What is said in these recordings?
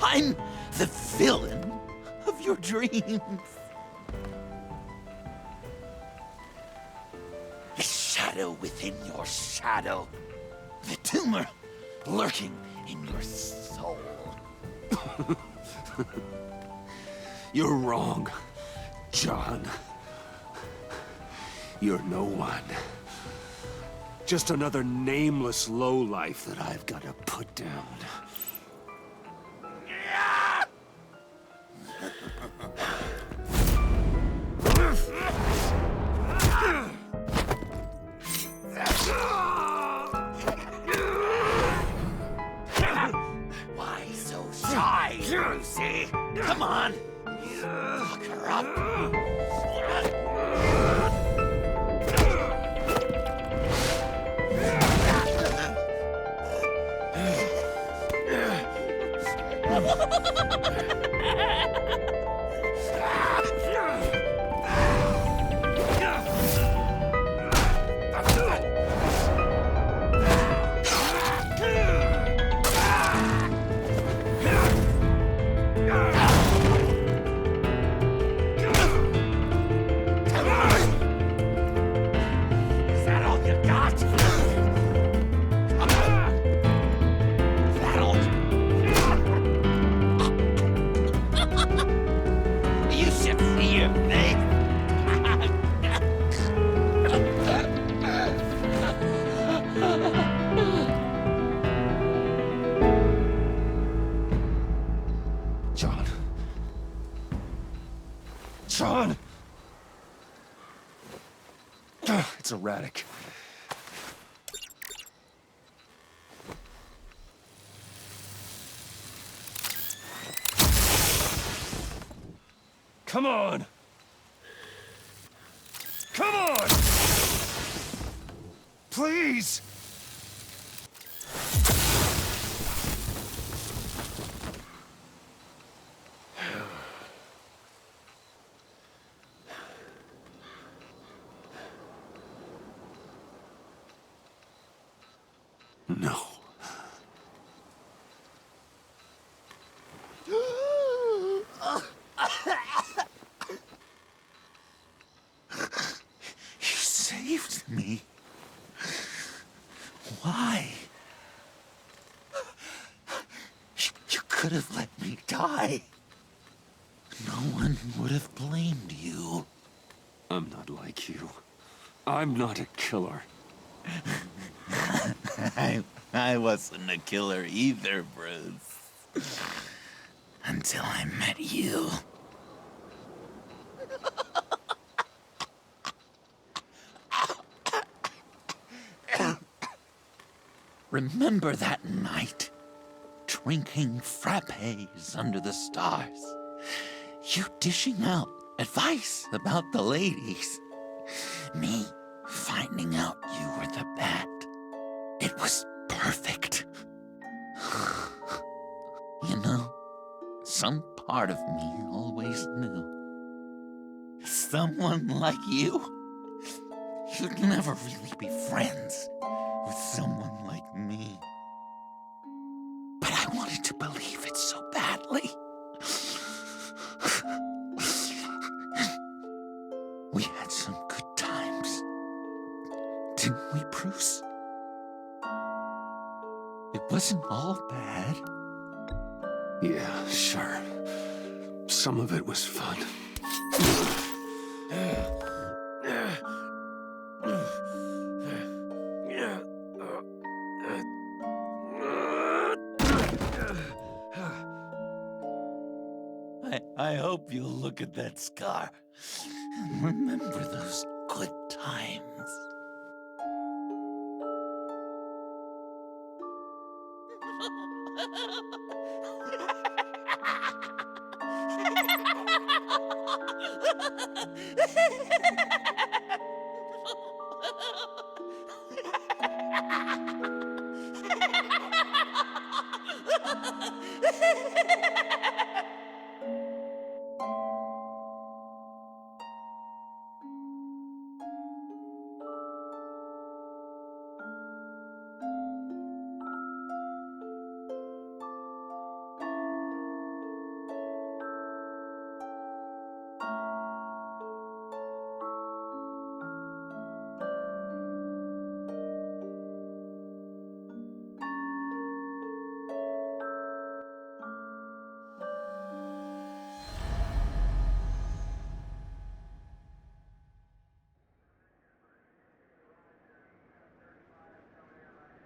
I'm the villain of your dreams. The shadow within your shadow. The tumor lurking in your soul. You're wrong, John. You're no one. Just another nameless lowlife that I've got to put down. Why so shy, Lucy? Come on. Lock her up. Is that all you got? That'll... You should see your face. John. John! It's erratic. Come on! Come on! Please! No. You saved me. Why? You could have let me die. No one would have blamed you. I'm not like you. I'm not a killer. I wasn't a killer either, Bruce. Until I met you. Remember that night? Drinking frappes under the stars. You dishing out advice about the ladies. Me finding out you were the bat. It was perfect. You know, some part of me always knew. Someone like you, you'd never really be friends with someone like me. But I wanted to believe it so badly. We had some good times, didn't we, Bruce? It wasn't all bad. Yeah, sure. Some of it was fun. I hope you'll look at that scar and remember those good times.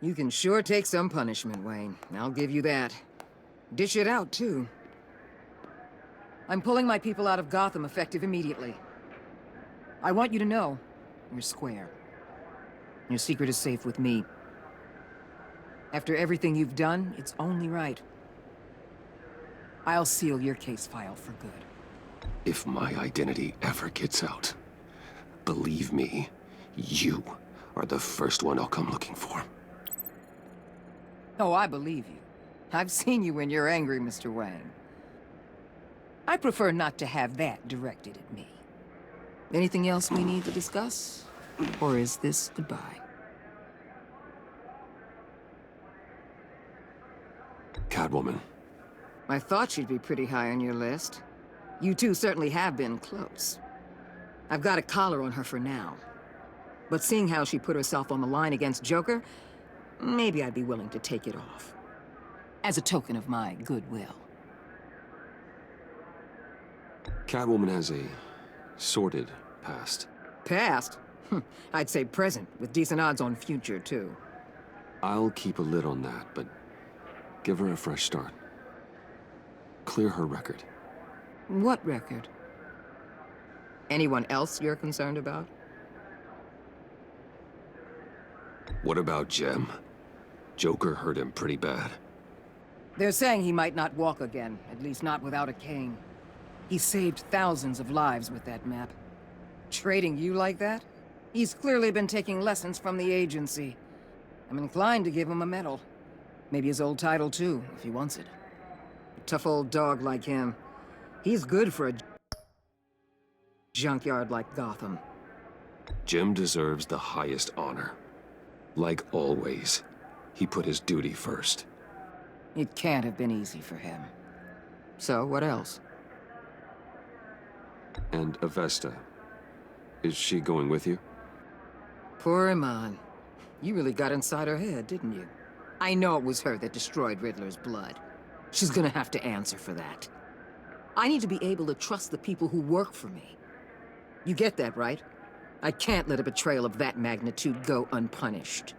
You can sure take some punishment, Wayne. I'll give you that. Dish it out, too. I'm pulling my people out of Gotham effective immediately. I want you to know, you're square. Your secret is safe with me. After everything you've done, it's only right. I'll seal your case file for good. If my identity ever gets out, believe me, you are the first one I'll come looking for. Oh, I believe you. I've seen you when you're angry, Mr. Wayne. I prefer not to have that directed at me. Anything else we need to discuss? Or is this goodbye? Catwoman. I thought she'd be pretty high on your list. You two certainly have been close. I've got a collar on her for now. But seeing how she put herself on the line against Joker, maybe I'd be willing to take it off. As a token of my goodwill. Catwoman has a sordid past. Past? I'd say present, with decent odds on future, too. I'll keep a lid on that, but give her a fresh start. Clear her record. What record? Anyone else you're concerned about? What about Jem? Joker hurt him pretty bad. They're saying he might not walk again, at least not without a cane. He saved thousands of lives with that map. Trading you like that? He's clearly been taking lessons from the agency. I'm inclined to give him a medal. Maybe his old title too, if he wants it. A tough old dog like him. He's good for a junkyard like Gotham. Jem deserves the highest honor. Like always, he put his duty first. It can't have been easy for him. So, what else? And Avesta. Is she going with you? Poor Iman. You really got inside her head, didn't you? I know it was her that destroyed Riddler's blood. She's gonna have to answer for that. I need to be able to trust the people who work for me. You get that, right? I can't let a betrayal of that magnitude go unpunished.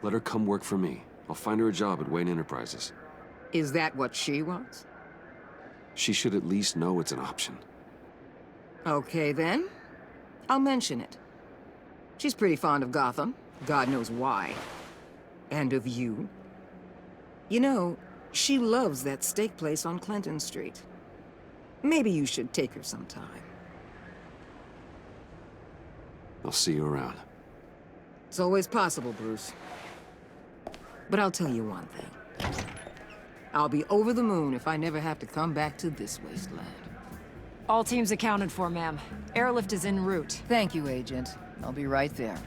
Let her come work for me. I'll find her a job at Wayne Enterprises. Is that what she wants? She should at least know it's an option. Okay, then. I'll mention it. She's pretty fond of Gotham. God knows why. And of you. You know, she loves that steak place on Clinton Street. Maybe you should take her sometime. I'll see you around. It's always possible, Bruce. But I'll tell you one thing. I'll be over the moon if I never have to come back to this wasteland. All teams accounted for, ma'am. Airlift is en route. Thank you, Agent. I'll be right there.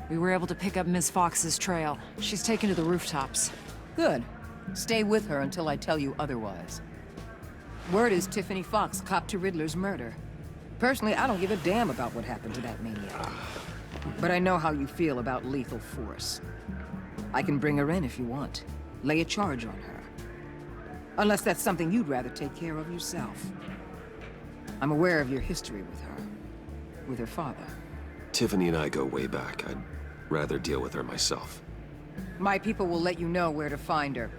We were able to pick up Miss Fox's trail. She's taken to the rooftops. Good. Stay with her until I tell you otherwise. Word is Tiffany Fox copped to Riddler's murder. Personally, I don't give a damn about what happened to that maniac. But I know how you feel about lethal force. I can bring her in if you want. Lay a charge on her. Unless that's something you'd rather take care of yourself. I'm aware of your history with her. With her father. Tiffany and I go way back. I'd rather deal with her myself. My people will let you know where to find her.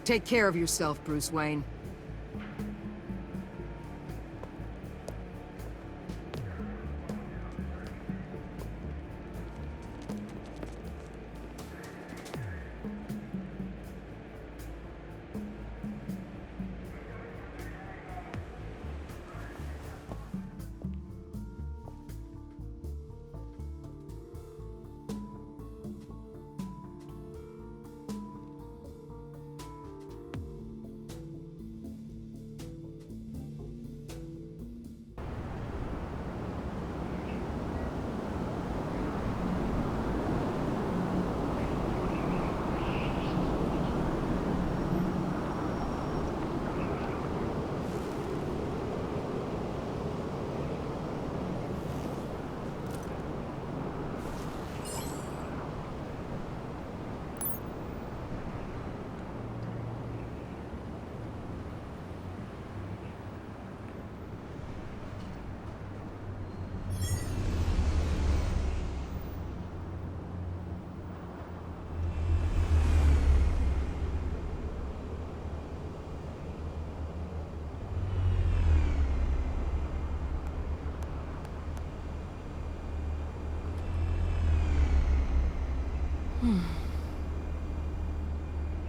Take care of yourself, Bruce Wayne.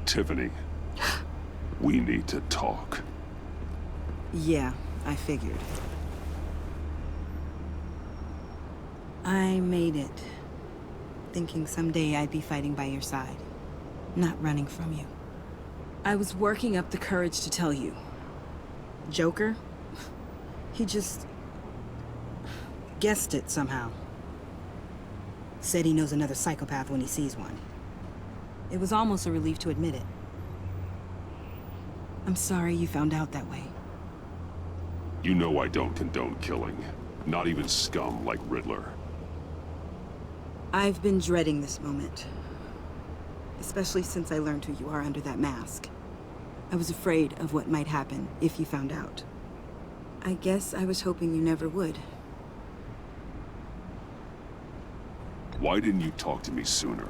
Tiffany, we need to talk. Yeah, I figured. I made it. Thinking someday I'd be fighting by your side, not running from you. I was working up the courage to tell you. Joker? He just... guessed it somehow. Said he knows another psychopath when he sees one. It was almost a relief to admit it. I'm sorry you found out that way. You know I don't condone killing. Not even scum like Riddler. I've been dreading this moment. Especially since I learned who you are under that mask. I was afraid of what might happen if you found out. I guess I was hoping you never would. Why didn't you talk to me sooner?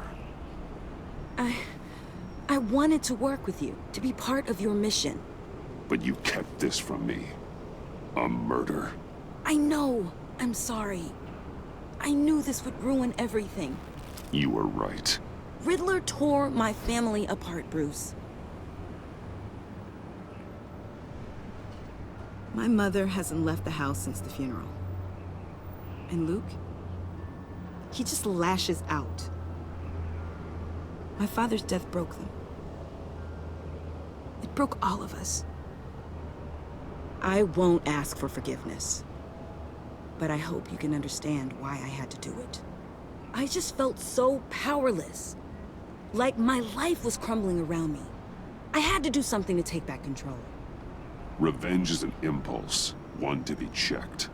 I wanted to work with you, to be part of your mission. But you kept this from me. A murder. I know. I'm sorry. I knew this would ruin everything. You were right. Riddler tore my family apart, Bruce. My mother hasn't left the house since the funeral. And Luke? He just lashes out. My father's death broke them. It broke all of us. I won't ask for forgiveness. But I hope you can understand why I had to do it. I just felt so powerless. Like my life was crumbling around me. I had to do something to take back control. Revenge is an impulse, one to be checked.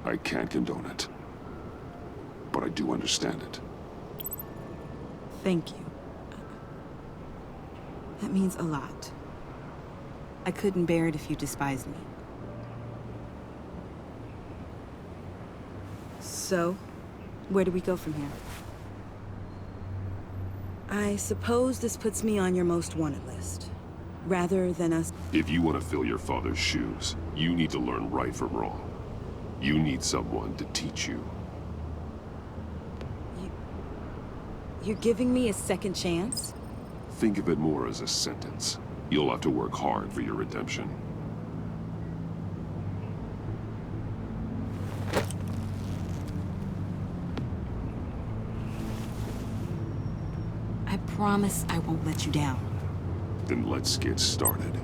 I can't condone it. But I do understand it. Thank you. That means a lot. I couldn't bear it if you despised me. So, where do we go from here? I suppose this puts me on your most wanted list. Rather than us... If you want to fill your father's shoes, you need to learn right from wrong. You need someone to teach you. You're giving me a second chance? Think of it more as a sentence. You'll have to work hard for your redemption. I promise I won't let you down. Then let's get started.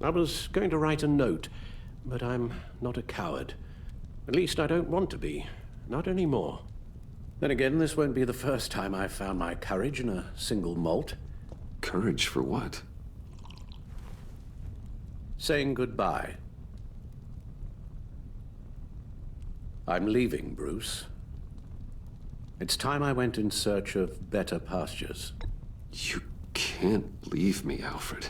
I was going to write a note, but I'm not a coward. At least I don't want to be. Not anymore. Then again, this won't be the first time I've found my courage in a single malt. Courage for what? Saying goodbye. I'm leaving, Bruce. It's time I went in search of better pastures. You can't leave me, Alfred.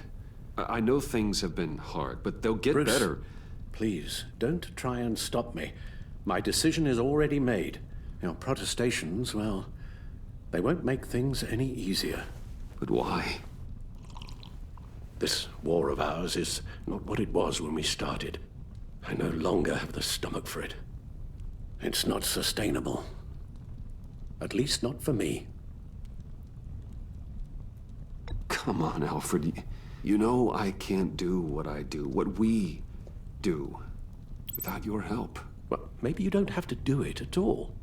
I know things have been hard, but they'll get Bruce, better. Please, don't try and stop me. My decision is already made. Your protestations, well, they won't make things any easier. But why? This war of ours is not what it was when we started. I no longer have the stomach for it. It's not sustainable. At least not for me. Come on, Alfred. You know I can't do what I do, what we do, without your help. Well, maybe you don't have to do it at all.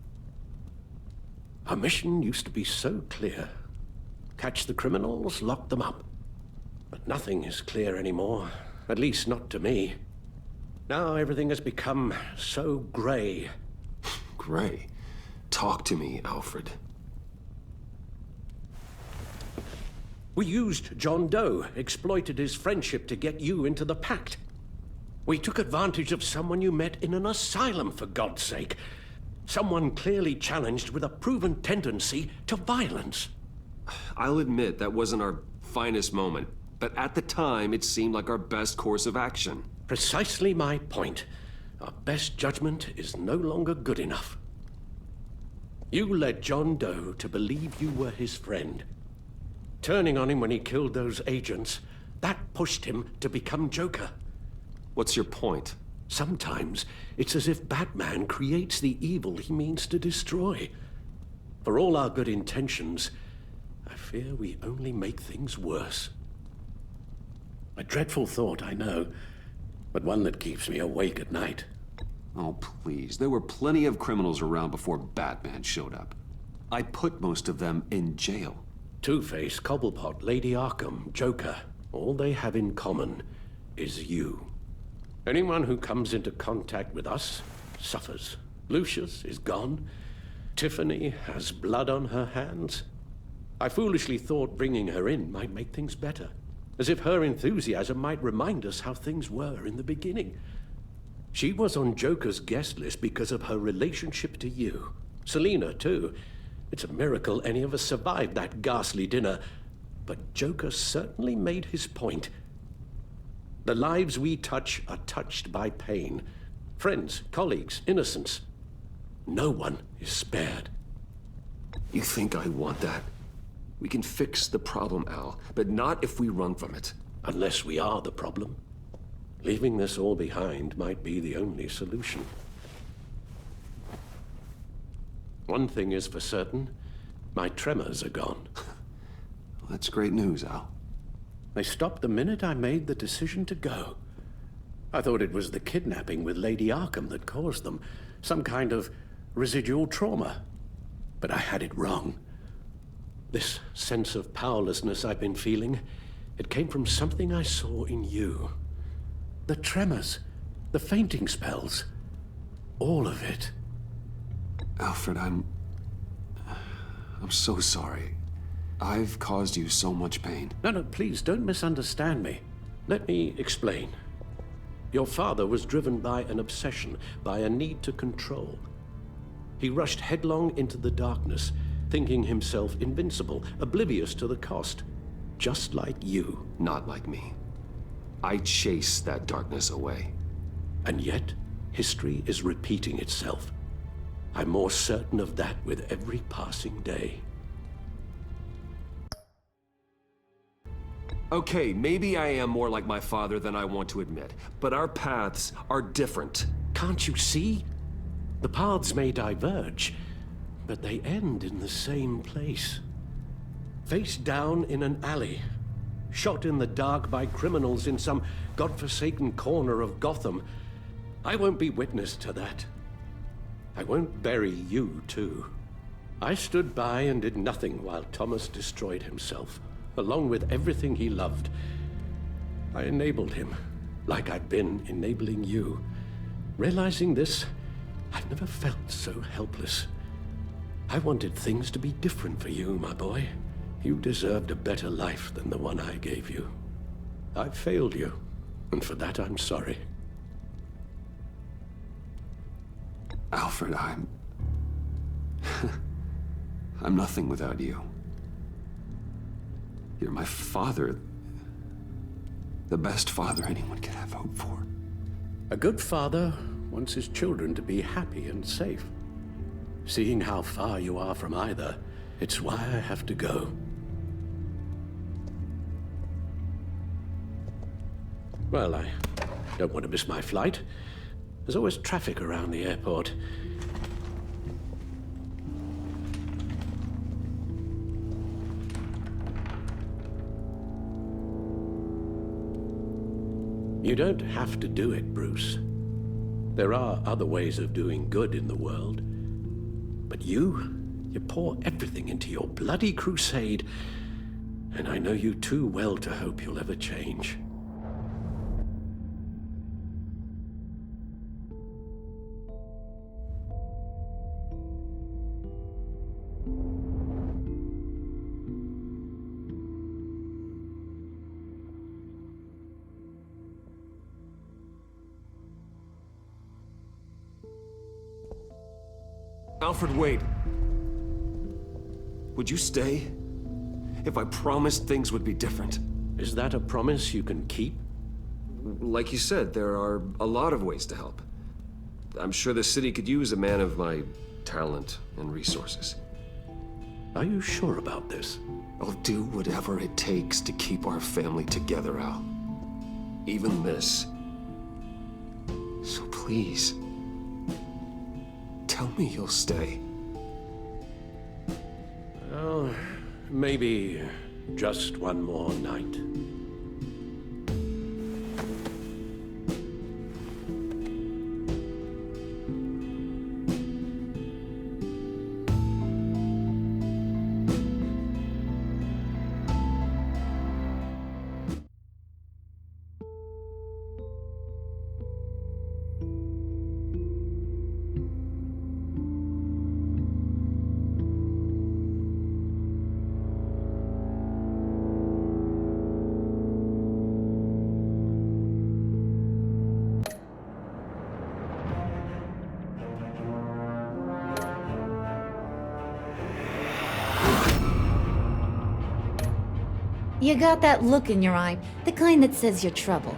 Our mission used to be so clear. Catch the criminals, lock them up. But nothing is clear anymore, at least not to me. Now everything has become so gray. Gray? Talk to me, Alfred. We used John Doe, exploited his friendship to get you into the pact. We took advantage of someone you met in an asylum, for God's sake. Someone clearly challenged with a proven tendency to violence. I'll admit that wasn't our finest moment, but at the time it seemed like our best course of action. Precisely my point. Our best judgment is no longer good enough. You led John Doe to believe you were his friend. Turning on him when he killed those agents, that pushed him to become Joker. What's your point? Sometimes it's as if Batman creates the evil he means to destroy. For all our good intentions, I fear we only make things worse. A dreadful thought, I know, but one that keeps me awake at night. Oh, please. There were plenty of criminals around before Batman showed up. I put most of them in jail. Two-Face, Cobblepot, Lady Arkham, Joker, all they have in common is you. Anyone who comes into contact with us suffers. Lucius is gone. Tiffany has blood on her hands. I foolishly thought bringing her in might make things better, as if her enthusiasm might remind us how things were in the beginning. She was on Joker's guest list because of her relationship to you. Selina, too. It's a miracle any of us survived that ghastly dinner. But Joker certainly made his point. The lives we touch are touched by pain. Friends, colleagues, innocents. No one is spared. You think I want that? We can fix the problem, Al, but not if we run from it. Unless we are the problem. Leaving this all behind might be the only solution. One thing is for certain, my tremors are gone. Well, that's great news, Al. They stopped the minute I made the decision to go. I thought it was the kidnapping with Lady Arkham that caused them, some kind of residual trauma. But I had it wrong. This sense of powerlessness I've been feeling, it came from something I saw in you. The tremors, the fainting spells, all of it. Alfred, I'm so sorry. I've caused you so much pain. No, please, don't misunderstand me. Let me explain. Your father was driven by an obsession, by a need to control. He rushed headlong into the darkness, thinking himself invincible, oblivious to the cost. Just like you. Not like me. I chased that darkness away. And yet, history is repeating itself. I'm more certain of that with every passing day. Okay, maybe I am more like my father than I want to admit, but our paths are different. Can't you see? The paths may diverge, but they end in the same place. Face down in an alley, shot in the dark by criminals in some godforsaken corner of Gotham. I won't be witness to that. I won't bury you, too. I stood by and did nothing while Thomas destroyed himself, along with everything he loved. I enabled him, like I'd been enabling you. Realizing this, I've never felt so helpless. I wanted things to be different for you, my boy. You deserved a better life than the one I gave you. I failed you, and for that I'm sorry. Alfred, I'm nothing without you. You're my father. The best father anyone could have hope for. A good father wants his children to be happy and safe. Seeing how far you are from either, it's why I have to go. Well, I don't want to miss my flight. There's always traffic around the airport. You don't have to do it, Bruce. There are other ways of doing good in the world. But you pour everything into your bloody crusade, and I know you too well to hope you'll ever change. Alfred, wait. Would you stay? If I promised things would be different. Is that a promise you can keep? Like you said, there are a lot of ways to help. I'm sure the city could use a man of my talent and resources. Are you sure about this? I'll do whatever it takes to keep our family together, Al. Even this. So please, tell me you'll stay. Well, maybe just one more night. You got that look in your eye, the kind that says you're trouble.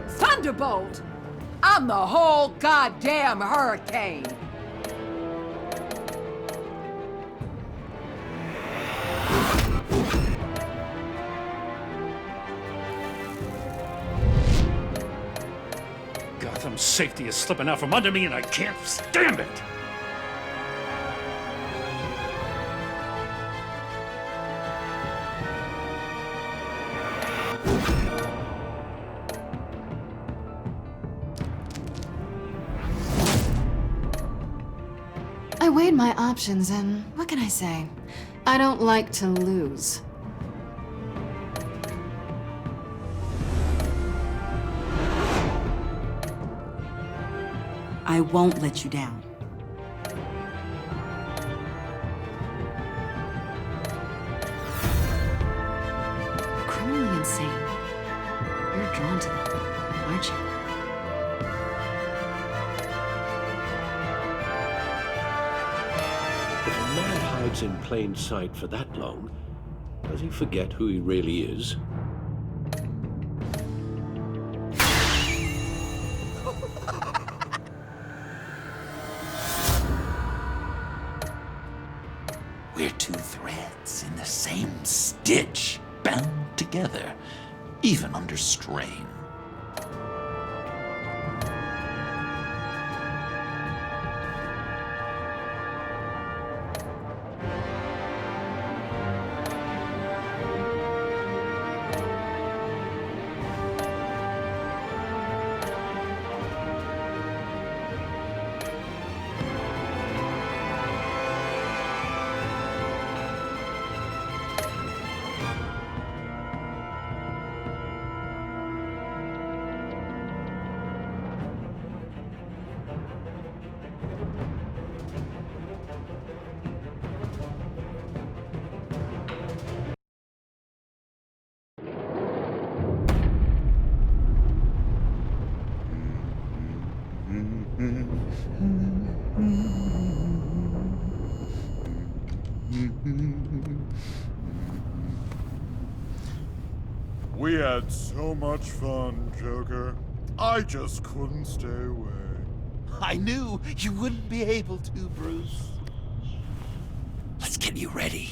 Thunderbolt! I'm the whole goddamn hurricane! Gotham's safety is slipping out from under me and I can't stand it! I weighed my options and what can I say? I don't like to lose. I won't let you down. Criminally insane. You're drawn to them, aren't you? If a man hides in plain sight for that long, does he forget who he really is? We're two threads in the same stitch, bound together, even under strain. We had so much fun, Joker. I just couldn't stay away. I knew you wouldn't be able to, Bruce. Let's get you ready.